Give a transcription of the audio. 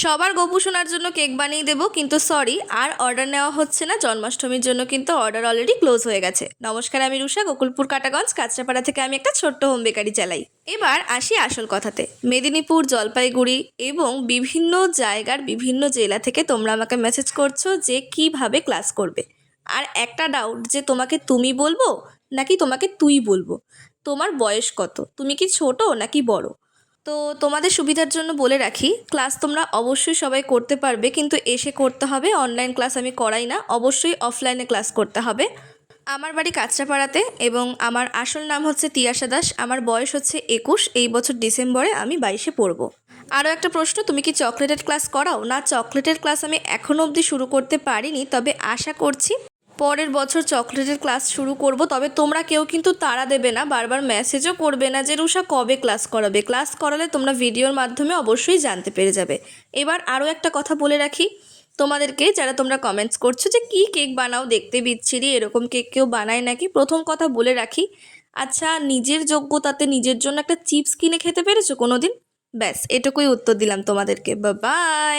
সবার গপু শোনার জন্য কেক বানিয়ে দেবো, কিন্তু সরি, আর অর্ডার নেওয়া হচ্ছে না। জন্মাষ্টমীর জন্য কিন্তু অর্ডার অলরেডি ক্লোজ হয়ে গেছে। নমস্কার, আমি রুষা, গোকুলপুর কাটাগঞ্জ কাঁচরাপাড়া থেকে আমি একটা ছোট্ট হোম বেকারি চালাই। এবার আসি আসল কথাতে। মেদিনীপুর, জলপাইগুড়ি এবং বিভিন্ন জায়গার বিভিন্ন জেলা থেকে তোমরা আমাকে মেসেজ করছো যে কিভাবে ক্লাস করবে। আর একটা ডাউট, যে তোমাকে তুমি বলবো নাকি তোমাকে তুই বলবো। তোমার বয়স কত, তুমি কি ছোট নাকি বড়? তো তোমাদের সুবিধার জন্য বলে রাখি, ক্লাস তোমরা অবশ্যই সবাই করতে পারবে, কিন্তু এসে করতে হবে। অনলাইন ক্লাস আমি করাই না, অবশ্যই অফলাইনে ক্লাস করতে হবে। আমার বাড়ি কাঁচরাপাড়াতে এবং আমার আসল নাম হচ্ছে তিয়াশা দাস। আমার বয়স হচ্ছে 21। এই বছর ডিসেম্বরে আমি 22-এ পড়বো। আরও একটা প্রশ্ন, তুমি কি চকলেটের ক্লাস করাও? না, চকলেটের ক্লাস আমি এখনও অবধি শুরু করতে পারিনি, তবে আশা করছি পরের বছর চকলেটের ক্লাস শুরু করব। তবে তোমরা কেউ কিন্তু তাড়া দেবে না, বারবার মেসেজও করবে না যে রুষা কবে ক্লাস করাবে। ক্লাস করালে তোমরা ভিডিওর মাধ্যমে অবশ্যই জানতে পেরে যাবে। এবার আরও একটা কথা বলে রাখি তোমাদেরকে, যারা তোমরা কমেন্টস করছো যে কি কেক বানাও, দেখতে বিচ্ছিরি, এরকম কেক কেউ বানায় নাকি। প্রথম কথা বলে রাখি, আচ্ছা, নিজের যোগ্যতাতে নিজের জন্য একটা চিপস কিনে খেতে পেরেছো কোনো দিন? ব্যাস এটুকুই উত্তর দিলাম তোমাদেরকে। বাই।